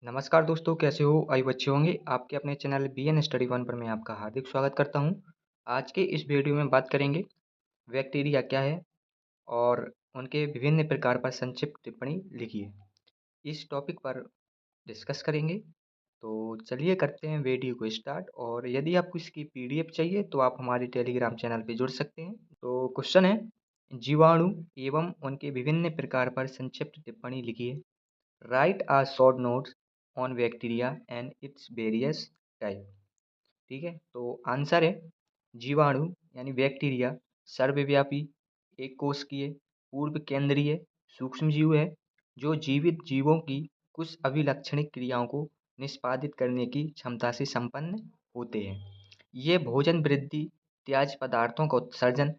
नमस्कार दोस्तों, कैसे हो? आयु अच्छे होंगे। आपके अपने चैनल बीएन स्टडी वन पर मैं आपका हार्दिक स्वागत करता हूं। आज के इस वीडियो में बात करेंगे बैक्टीरिया क्या है और उनके विभिन्न प्रकार पर संक्षिप्त टिप्पणी लिखिए। इस टॉपिक पर डिस्कस करेंगे। तो चलिए करते हैं वीडियो को स्टार्ट। और यदि आपको इसकी पीडीएफ चाहिए तो आप हमारे टेलीग्राम चैनल पर जुड़ सकते हैं। तो क्वेश्चन है, जीवाणु एवं उनके विभिन्न प्रकार पर संक्षिप्त टिप्पणी लिखिए। Write a short notes on bacteria and its various type. ठीक है, तो आंसर है जीवाणु यानी बैक्टीरिया सर्वव्यापी, एक कोशिकीय, पूर्व केंद्रीय सूक्ष्म जीव है जो जीवित जीवों की कुछ अभिलक्षणिक क्रियाओं को निष्पादित करने की क्षमता से संपन्न होते हैं। ये भोजन वृद्धि, त्याज्य पदार्थों का उत्सर्जन,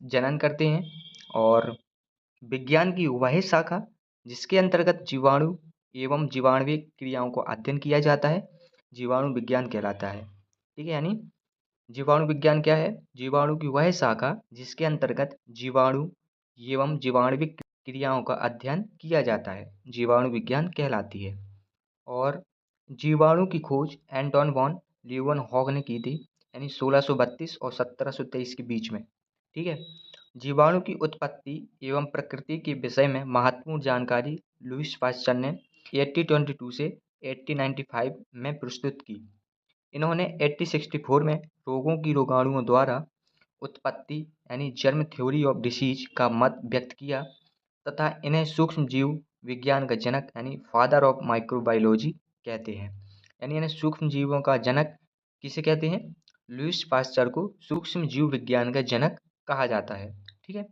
जनन करते हैं। और विज्ञान की वह शाखा जिसके अंतर्गत जीवाणु एवं जीवाणुविक क्रियाओं को अध्ययन किया जाता है, जीवाणु विज्ञान कहलाता है। ठीक है, यानी जीवाणु विज्ञान क्या है? जीवाणु की वह शाखा जिसके अंतर्गत जीवाणु एवं जीवाणुविक क्रियाओं का अध्ययन किया जाता है, जीवाणु विज्ञान कहलाती है। और जीवाणु की खोज एंटोन वॉन लीeuwenहोक ने की थी, यानी 1632 और 1723 के बीच में। ठीक है, जीवाणु की उत्पत्ति एवं प्रकृति के विषय में महत्वपूर्ण जानकारी लुईस पास्चर ने 1822 से 1895 में प्रस्तुत की। इन्होंने 1864 में रोगों की रोगाणुओं द्वारा उत्पत्ति यानी जर्म थ्योरी ऑफ डिसीज का मत व्यक्त किया तथा इन्हें सूक्ष्म जीव विज्ञान का जनक यानी फादर ऑफ माइक्रोबायोलॉजी कहते हैं। यानी इन्हें सूक्ष्म जीवों का जनक किसे कहते हैं? लुईस पास्चर को सूक्ष्म जीव विज्ञान का जनक कहा जाता है। ठीक है,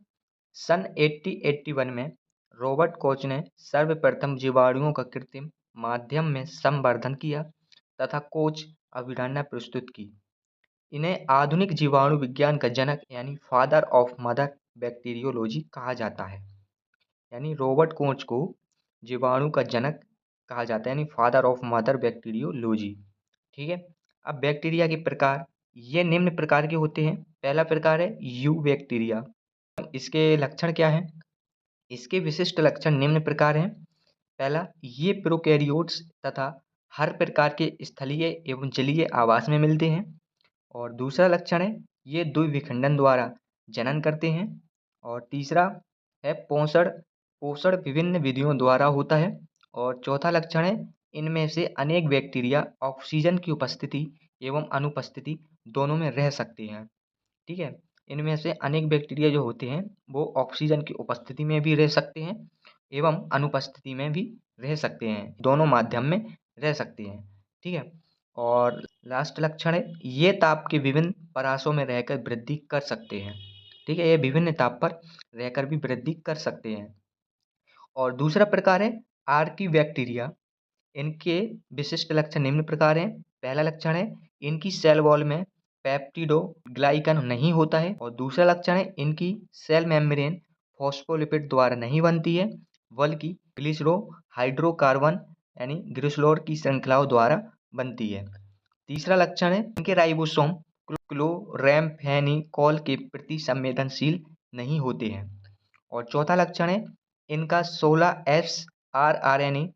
सन 1881 में रॉबर्ट कोच ने सर्वप्रथम जीवाणुओं का कृत्रिम माध्यम में संवर्धन किया तथा कोच अभिधारणा प्रस्तुत की। इन्हें आधुनिक जीवाणु विज्ञान का जनक यानी फादर ऑफ मदर बैक्टीरियोलॉजी कहा जाता है। यानी रॉबर्ट कोच को जीवाणु का जनक कहा जाता है, यानी फादर ऑफ मदर बैक्टीरियोलॉजी। ठीक है, अब बैक्टीरिया के प्रकार ये निम्न प्रकार के होते हैं। पहला प्रकार है यू बैक्टीरिया। इसके लक्षण क्या हैं? इसके विशिष्ट लक्षण निम्न प्रकार हैं। पहला, ये प्रोकैरियोट्स तथा हर प्रकार के स्थलीय एवं जलीय आवास में मिलते हैं। और दूसरा लक्षण है ये द्विविखंडन द्वारा जनन करते हैं। और तीसरा है पोषण पोषण विभिन्न विधियों द्वारा होता है। और चौथा लक्षण है इनमें से अनेक बैक्टीरिया ऑक्सीजन की उपस्थिति एवं अनुपस्थिति दोनों में रह सकते हैं। ठीक है, इनमें से अनेक बैक्टीरिया जो होते हैं वो ऑक्सीजन की उपस्थिति में भी रह सकते हैं एवं अनुपस्थिति में भी रह सकते हैं, दोनों माध्यम में रह सकते हैं। ठीक है, और लास्ट लक्षण है ये ताप के विभिन्न परासों में रहकर वृद्धि कर सकते हैं। ठीक है, ये विभिन्न ताप पर रहकर भी वृद्धि कर सकते हैं। और दूसरा प्रकार है आर्की बैक्टीरिया। इनके विशिष्ट लक्षण निम्न प्रकार हैं। पहला लक्षण है इनकी सेल वॉल में पेप्टिडोग्लाइकन नहीं होता है। और दूसरा लक्षण है इनकी सेल मेम्ब्रेन फॉस्फोलिपिड द्वारा नहीं बनती है बल्कि ग्लिसरो हाइड्रोकार्बन यानी ग्लिसरोल की श्रृंखलाओं द्वारा बनती है। तीसरा लक्षण है इनके राइबोसोम क्लोरैम्फेनिकोल के प्रति संवेदनशील नहीं होते हैं। और चौथा लक्षण है इनका 16 एस आरआरएनए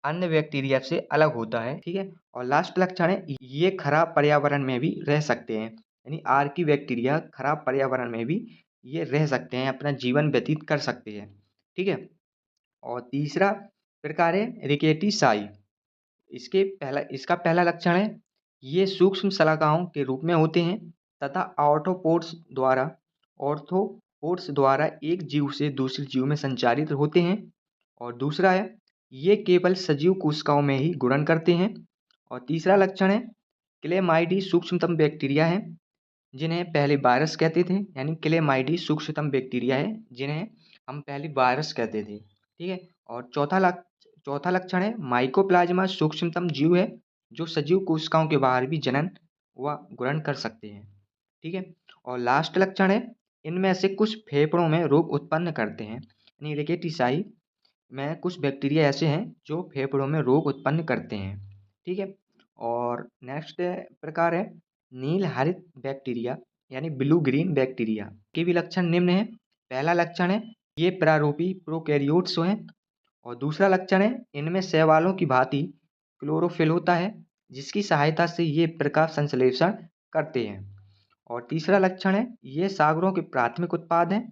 अन्य बैक्टीरिया से अलग होता है। ठीक है, और लास्ट लक्षण है ये खराब पर्यावरण में भी रह सकते हैं, यानी आर्की बैक्टीरिया खराब पर्यावरण में भी ये रह सकते हैं, अपना जीवन व्यतीत कर सकते हैं। ठीक है, और तीसरा प्रकार है रिकेटिसाई। इसका पहला लक्षण है ये सूक्ष्म शलाकाओं के रूप में होते हैं तथा ऑर्थोपोड्स द्वारा एक जीव से दूसरे जीव में संचारित होते हैं। और दूसरा है ये केवल सजीव कोशिकाओं में ही गुणन करते हैं। और तीसरा लक्षण है क्लेमाइडी सूक्ष्मतम बैक्टीरिया है जिन्हें पहले वायरस कहते थे, यानी क्लेमाइडी सूक्ष्मतम बैक्टीरिया है जिन्हें हम पहले वायरस कहते थे। ठीक है, और चौथा लक्षण है माइकोप्लाज्मा सूक्ष्मतम जीव है जो सजीव कोशिकाओं के बाहर भी जनन व गुणन कर सकते हैं। ठीक है, और लास्ट लक्षण है इनमें से कुछ फेफड़ों में रोग उत्पन्न करते हैं, यानी रिकेटिसाई में कुछ बैक्टीरिया ऐसे हैं जो फेफड़ों में रोग उत्पन्न करते हैं। ठीक है, और नेक्स्ट प्रकार है नील हरित बैक्टीरिया यानी ब्लू ग्रीन बैक्टीरिया के भी लक्षण निम्न है। पहला लक्षण है ये प्रारूपी प्रोकैरियोट्स हैं। और दूसरा लक्षण है इनमें शैवालों की भांति क्लोरोफिल होता है, जिसकी सहायता से ये प्रकाश संश्लेषण करते हैं। और तीसरा लक्षण है, ये सागरों के प्राथमिक उत्पाद हैं,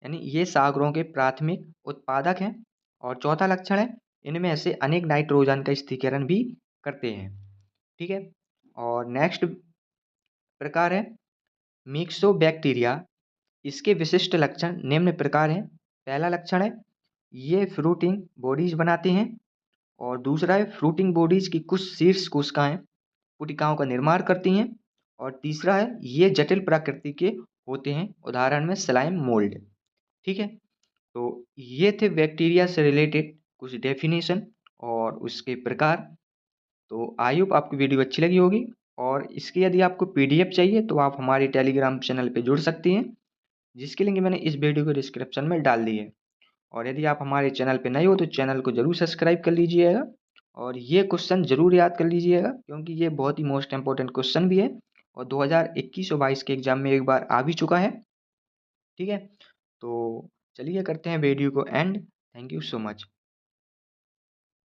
यानी ये सागरों के प्राथमिक उत्पादक हैं। और चौथा लक्षण है, इनमें से अनेक नाइट्रोजन का स्थिरीकरण भी करते हैं। ठीक है। और नेक्स्ट प्रकार है मिक्सोबैक्टीरिया। इसके विशिष्ट लक्षण निम्न प्रकार हैं। पहला लक्षण है, ये फ्रूटिंग बॉडीज बनाते हैं। और दूसरा है, फ्रूटिंग बॉडीज की कुछ शीर्ष कोशिकाएं पुटिकाओं का निर्माण करती हैं। और तीसरा है, ये जटिल प्रकृति के होते हैं, उदाहरण में स्लाइम मोल्ड। ठीक है। तो ये थे बैक्टीरिया से रिलेटेड कुछ डेफिनेशन और उसके प्रकार। तो आई होप आपको वीडियो अच्छी लगी होगी। और इसकी यदि आपको पीडीएफ चाहिए तो आप हमारे टेलीग्राम चैनल पे जुड़ सकती हैं, जिसकी लिंक मैंने इस वीडियो के डिस्क्रिप्शन में डाल दी है। और यदि आप हमारे चैनल पे नए हो तो चैनल को जरूर सब्सक्राइब कर लीजिएगा और ये क्वेश्चन जरूर याद कर लीजिएगा, क्योंकि ये बहुत ही मोस्ट इंपॉर्टेंट क्वेश्चन भी है और 2021 और 22 के एग्जाम में एक बार आ भी चुका है। ठीक है। तो चलिए करते हैं वीडियो को and. Thank you so much.